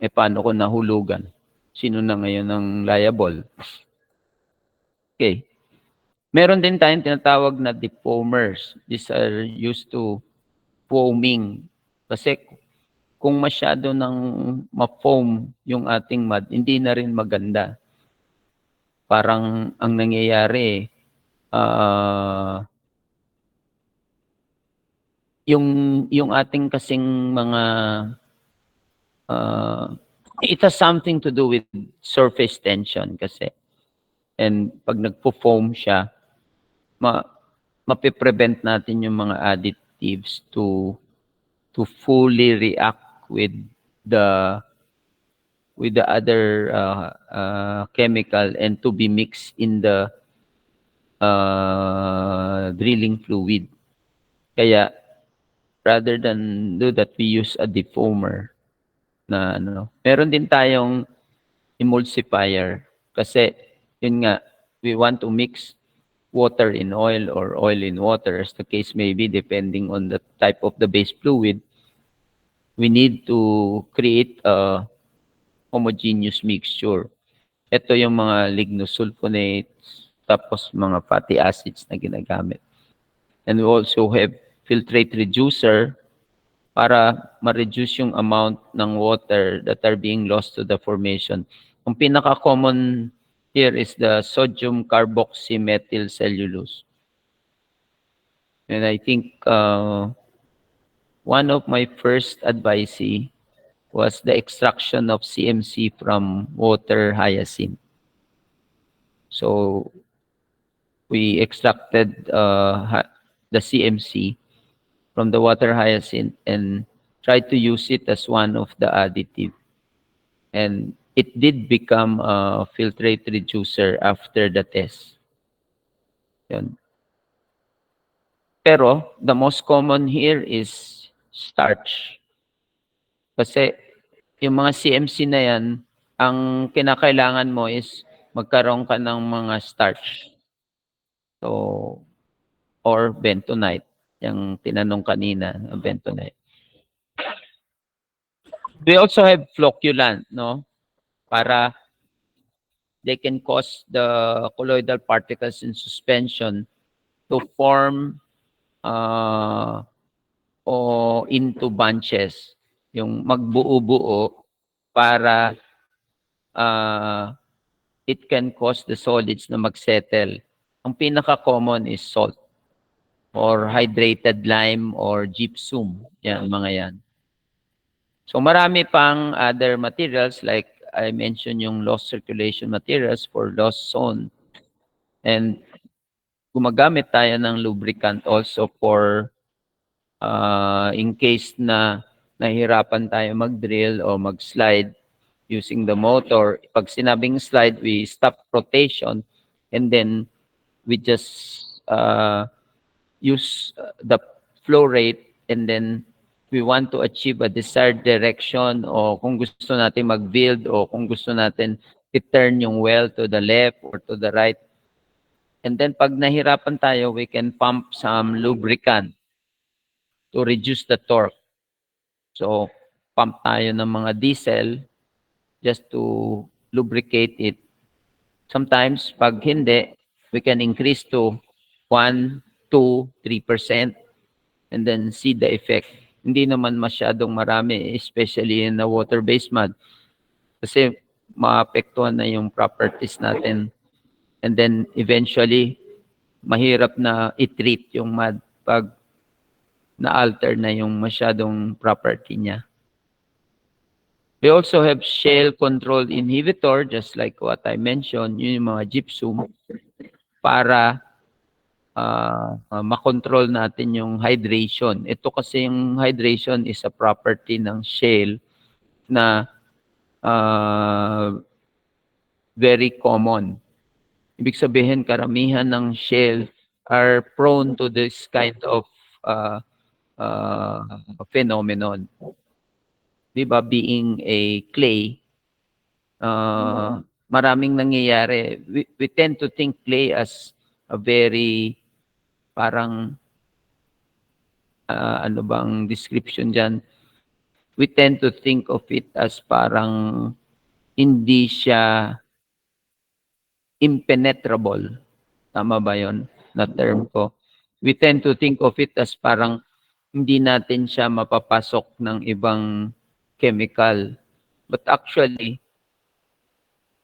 Eh, paano ko nahulugan? Sino na ngayon ang liable? Okay. Meron din tayong tinatawag na defoamers. These are used to foaming. Kasi kung masyado ng ma-foam yung ating mud, hindi na rin maganda. Parang ang nangyayari, yung ating kasing mga, it has something to do with surface tension kasi. And pag nagpo-foam siya, mapiprevent natin yung mga additives to fully react with the other chemical and to be mixed in the drilling fluid. Kaya rather than do that, we use a defoamer na Meron din tayong emulsifier kasi yun nga, we want to mix water in oil or oil in water as the case may be depending on the type of the base fluid. We need to create a homogeneous mixture. Ito yung mga lignosulfonates, tapos mga fatty acids na ginagamit. And we also have filtrate reducer para ma-reduce yung amount ng water that are being lost to the formation. Ang pinaka-common here is the sodium carboxymethyl cellulose. And I think one of my first advisee was the extraction of CMC from water hyacinth. So we extracted the CMC from the water hyacinth and tried to use it as one of the additive. And it did become a filtrate reducer after the test. Yun. Pero the most common here is starch. Kasi yung mga CMC na yan, ang kinakailangan mo is magkaroon ka ng mga starch. So, or bentonite, yung tinanong kanina, bentonite. We also have flocculant, no? Para they can cause the colloidal particles in suspension to form o into bunches, yung magbuo-buo para it can cause the solids na magsettle. Ang pinaka-common is salt or hydrated lime or gypsum. Yan, mga yan. So marami pang other materials like I mentioned yung lost circulation materials for lost zone. And gumagamit tayo ng lubricant also for in case na nahihirapan tayo mag-drill o mag-slide using the motor. Pag sinabing slide, we stop rotation and then we just use the flow rate, and then we want to achieve a desired direction, o kung gusto natin mag-build, o kung gusto natin i-turn yung well to the left or to the right. And then pag nahirapan tayo, we can pump some lubricant to reduce the torque. So, pump tayo ng mga diesel just to lubricate it. Sometimes, pag hindi, we can increase to 1, 2, 3% and then see the effect. Hindi naman masyadong marami, especially in the water-based mud. Kasi maapektuhan na yung properties natin. And then eventually, mahirap na i-treat yung mud pag na-alter na yung masyadong property niya. We also have shale control inhibitor, just like what I mentioned, yun yung mga gypsum, para makontrol natin yung hydration. Ito kasi yung hydration is a property ng shale na very common. Ibig sabihin, karamihan ng shale are prone to this kind of phenomenon. Diba, being a clay, maraming nangyayari. We tend to think clay as a very parang ano bang description dyan? We tend to think of it as parang hindi siya impenetrable. Tama ba yon na term ko? We tend to think of it as parang hindi natin siya mapapasok ng ibang chemical. But actually,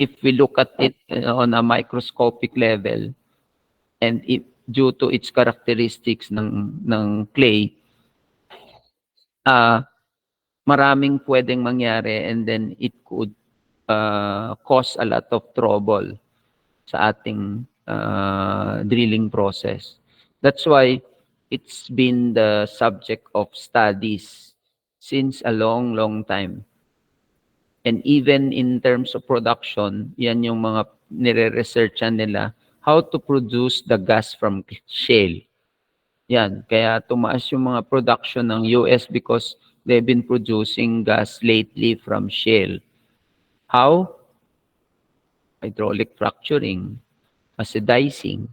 if we look at it on a microscopic level, and due to its characteristics ng clay, maraming pwedeng mangyari, and then it could cause a lot of trouble sa ating drilling process. That's why it's been the subject of studies since a long, long time. And even in terms of production, yan yung mga nire-researchan nila, how to produce the gas from shale. Yan, kaya tumaas yung mga production ng US because they've been producing gas lately from shale. How? Hydraulic fracturing, acidizing.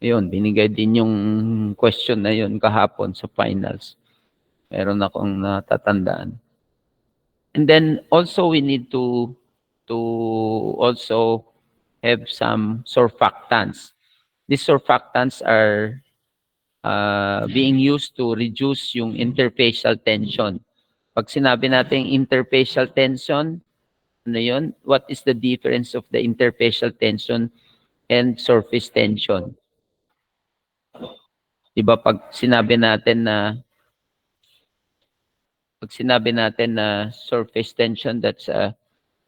Yun, binigay din yung question na yun kahapon sa finals. Meron akong natatandaan. And then also we need to also have some surfactants. These surfactants are being used to reduce yung interfacial tension. Pag sinabi natin interfacial tension, ano yun? What is the difference of the interfacial tension and surface tension? Diba pag sinabi natin na surface tension, that's a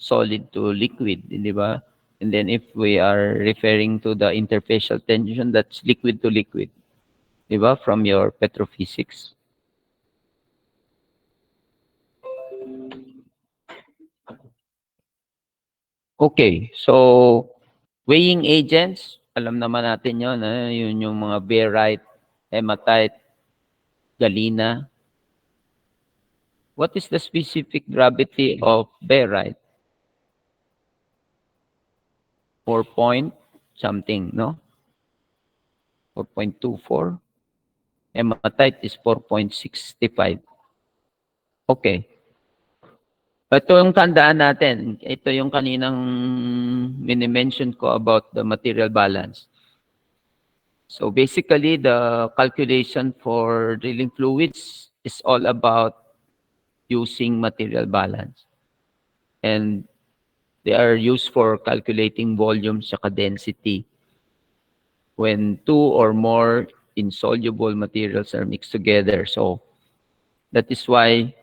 solid to liquid, di ba? And then if we are referring to the interfacial tension, that's liquid to liquid, di ba? From your petrophysics. Okay, so weighing agents, alam naman natin yun, yun yung mga barite, hematite, galena. What is the specific gravity of barite? 4 point something, no? 4.24. Hematite is 4.65. Okay. Ito yung tandaan natin. Ito yung kaninang mini-mention ko about the material balance. So basically, the calculation for drilling fluids is all about using material balance. And they are used for calculating volume sa density when two or more insoluble materials are mixed together. So that is why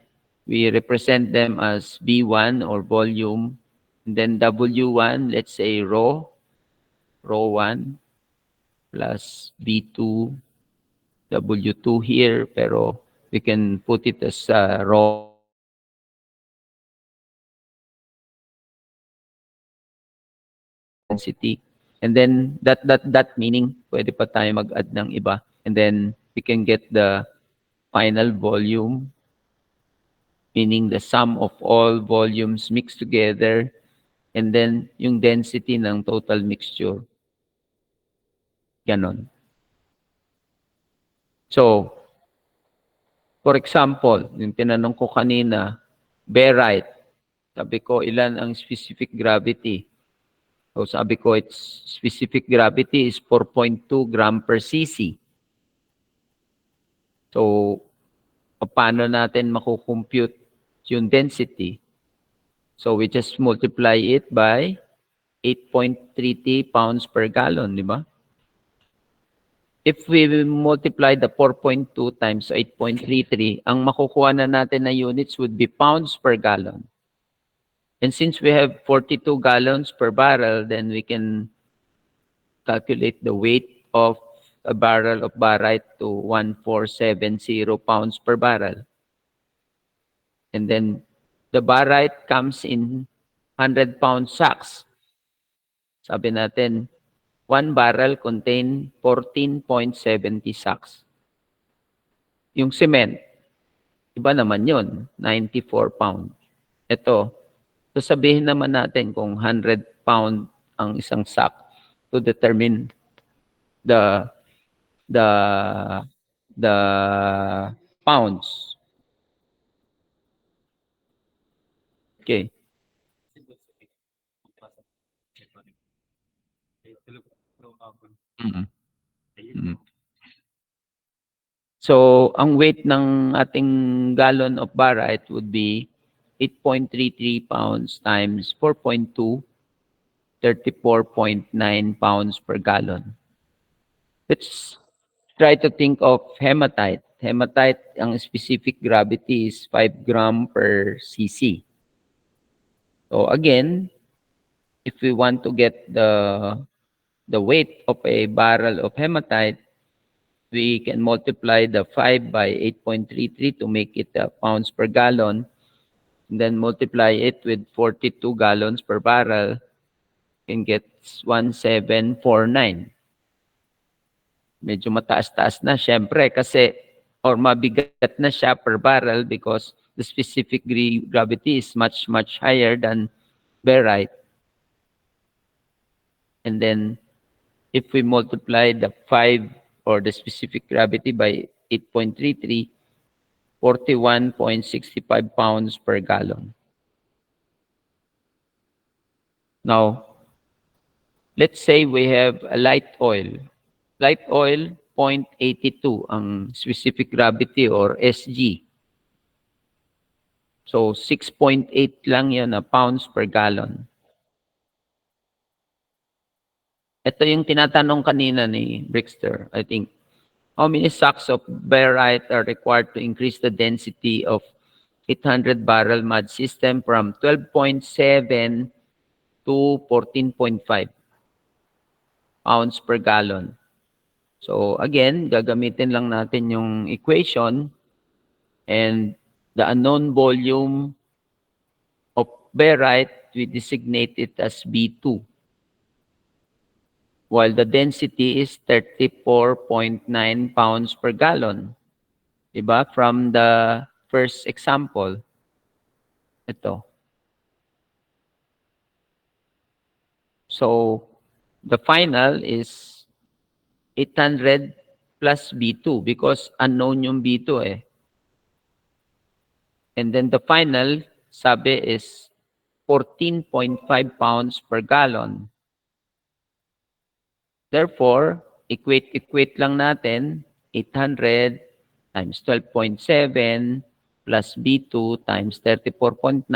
we represent them as B1 or volume, and then W1, let's say rho 1 plus B2, W2 here, pero we can put it as rho density. And then that meaning, pwede pa tayo mag-add ng iba. And then we can get the final volume, meaning the sum of all volumes mixed together, and then yung density ng total mixture. Ganon. So, for example, yung tinanong ko kanina, barite, sabi ko, ilan ang specific gravity? So, sabi ko, its specific gravity is 4.2 gram per cc. So, paano natin makukompute yung density? So, we just multiply it by 8.30 pounds per gallon, di ba? If we multiply the 4.2 times 8.33, ang makukuha na natin na units would be pounds per gallon. And since we have 42 gallons per barrel, then we can calculate the weight of a barrel of barite to 1470 pounds per barrel. And then the barite comes in 100-pound sacks. Sabi natin, 1 barrel contain 14.70 sacks. Yung cement, iba naman yun, 94 pounds. Ito, sabihin naman natin kung 100 pound ang isang sack to determine the pounds. Okay. Mm. Mm. So, ang weight ng ating gallon of barite would be 8.33 pounds times 4.2, 34.9 pounds per gallon. Let's try to think of hematite. Hematite, ang specific gravity is 5 gram per cc. So again, if we want to get the weight of a barrel of hematite, we can multiply the 5 by 8.33 to make it pounds per gallon, and then multiply it with 42 gallons per barrel, and get 1749. Medyo mataas-taas na, syempre, kasi, or mabigat na siya per barrel because the specific gravity is much, much higher than barite. And then, if we multiply the 5 or the specific gravity by 8.33, 41.65 pounds per gallon. Now, let's say we have a light oil. Light oil, 0.82 ang specific gravity or SG. So, 6.8 lang yan na pounds per gallon. Ito yung tinatanong kanina ni Brickster, I think. How many sacks of barite are required to increase the density of 800 barrel mud system from 12.7 to 14.5 pounds per gallon? So again, gagamitin lang natin yung equation, and the unknown volume of barite, we designate it as B2. While the density is 34.9 pounds per gallon. Diba? From the first example, ito. So, the final is 800 plus B2 because unknown yung B2 eh. And then the final, sabi, is 14.5 pounds per gallon. Therefore, equate lang natin 800 times 12.7 plus B2 times 34.9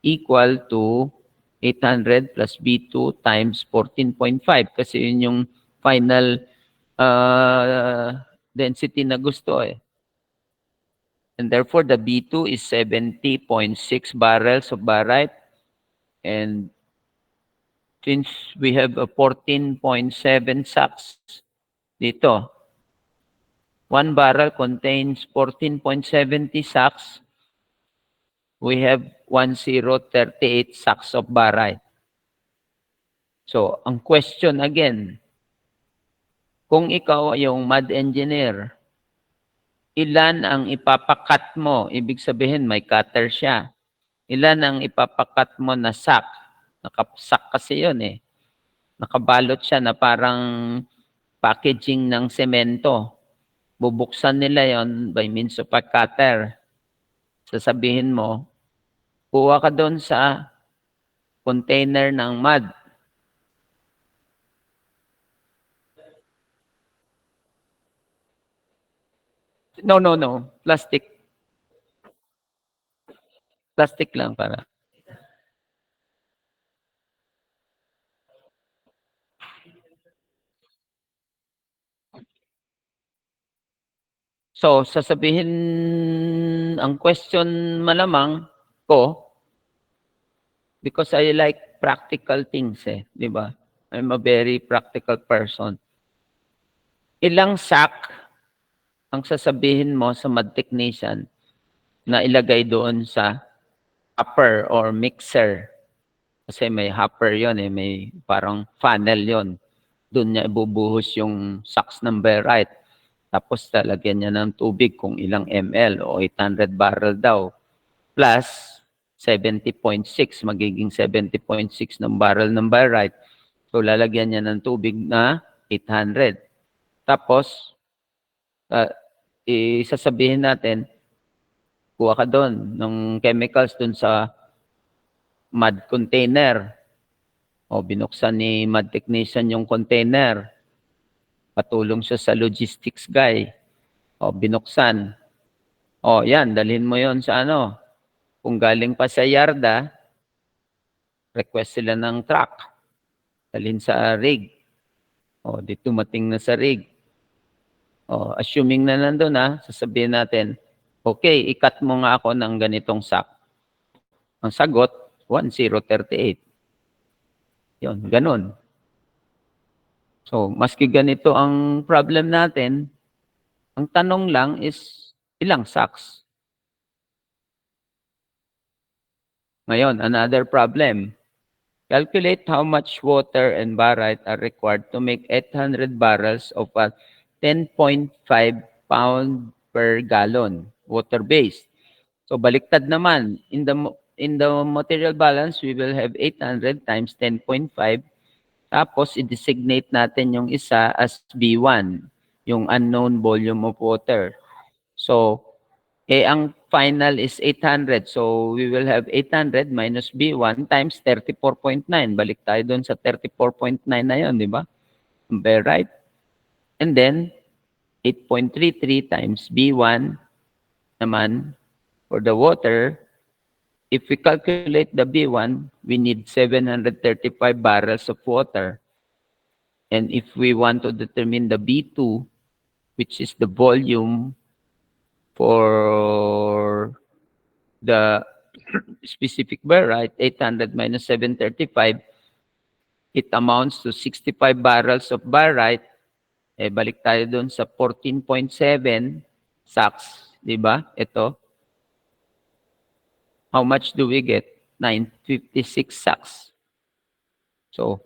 equal to 800 plus B2 times 14.5 kasi yun yung final density na gusto eh. And therefore, the B2 is 70.6 barrels of barite, and since we have a 14.7 sacks dito, 1 barrel contains 14.70 sacks. We have 1038 sacks of barite. So, ang question again, Kung ikaw ay yung mud engineer, ilan ang ipapakat mo? Ibig sabihin, may cutter siya. Ilan ang ipapakat mo na sack? Nakasak kasi yun eh. Nakabalot siya na parang packaging ng semento. Bubuksan nila yon by means of a cutter. Sasabihin mo, kuha ka doon sa container ng mud. No. Plastic. Plastic lang para. So, sasabihin, ang question malamang ko, because I like practical things eh, di ba? I'm a very practical person. Ilang sack ang sasabihin mo sa mud technician na ilagay doon sa hopper or mixer? Kasi may hopper yon eh, may parang funnel yon. Doon niya ibubuhos yung sacks ng barite. Tapos talagyan niya ng tubig kung ilang ml o 800 barrel daw. Plus 70.6, magiging 70.6 ng barrel ng barite. So lalagyan niya ng tubig na 800. Tapos, isasabihin natin, kuha ka doon ng chemicals doon sa mud container. O binuksan ni mud technician yung container. Patulong siya sa logistics guy. O binuksan. O yan, dalhin mo yon sa ano. Kung galing pa sa yarda, request sila ng truck. Dalhin sa rig. O di tumating na sa rig. O assuming na nandun na, sasabihin natin, okay, ikat mo nga ako ng ganitong sack. Ang sagot, 1038. Yun, ganun. So, maski ganito ang problem natin, ang tanong lang is, ilang sacks? Ngayon, another problem. Calculate how much water and barite are required to make 800 barrels of a 10.5 pound per gallon water-based. So, baliktad naman. In the material balance, we will have 800 times 10.5. Tapos, i-designate natin yung isa as B1, yung unknown volume of water. So, ang final is 800. So, we will have 800 minus B1 times 34.9. Balik tayo doon sa 34.9 na yun, di ba? Right? And then, 8.33 times B1 naman for the water. If we calculate the B1, we need 735 barrels of water. And if we want to determine the B2, which is the volume for the specific barite, 800 minus 735, it amounts to 65 barrels of barite. Balik tayo doon sa 14.7 sacks, di ba? Ito. How much do we get? 956 sacks. So,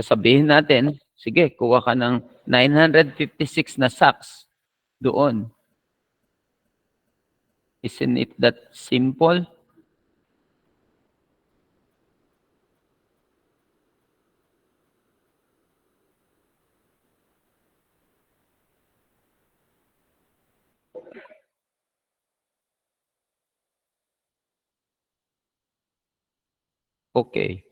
sasabihin natin, sige, kuha ka ng 956 na sacks doon. Isn't it that simple? Okay.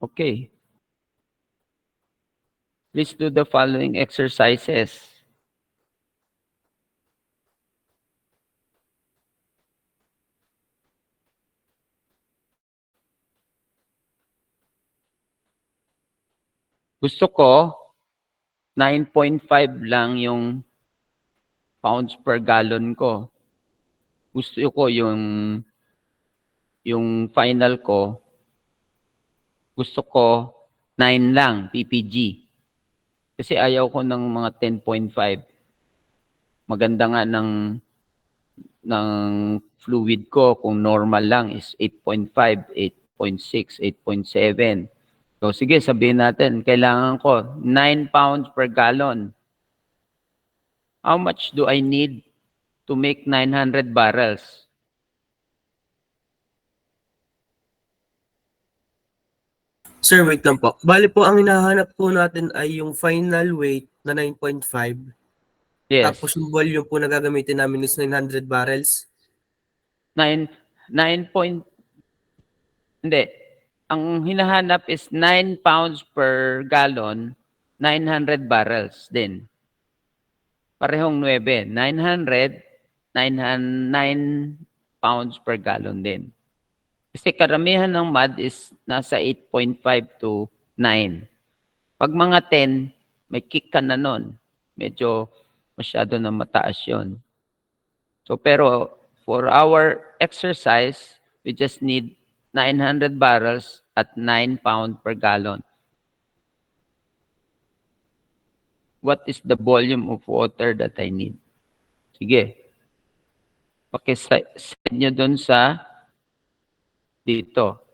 Okay. Please do the following exercises. Gusto ko 9.5 lang yung pounds per gallon ko. Gusto ko yung final ko, gusto ko 9 lang, ppg. Kasi ayaw ko ng mga 10.5. Maganda nga ng fluid ko kung normal lang is 8.5, 8.6, 8.7. So sige, sabihin natin, kailangan ko 9 pounds per gallon. How much do I need to make 900 barrels? Sir, wait lang po. Bali po, ang hinahanap po natin ay yung final weight na 9.5. Yes. Tapos yung volume po na gagamitin namin is 900 barrels. 9 point, hindi. Ang hinahanap is 9 pounds per gallon, 900 barrels din. Parehong 9. 900, 9 pounds per gallon din. Kasi karamihan ng mud is nasa 8.5 to 9. Pag mga 10, may kick ka na nun. Medyo masyado na mataas yon. So pero for our exercise, we just need 900 barrels at 9 pounds per gallon. What is the volume of water that I need? Sige. Paki-set nyo dun sa dito.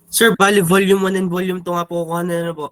Sir, bali volume 1 and volume 2 nga po kuha na po.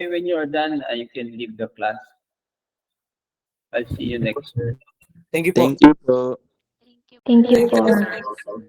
When you're done, you can leave the class. I'll see you next. Thank you po. Thank you po. Thank you. Thank you Thank you. po.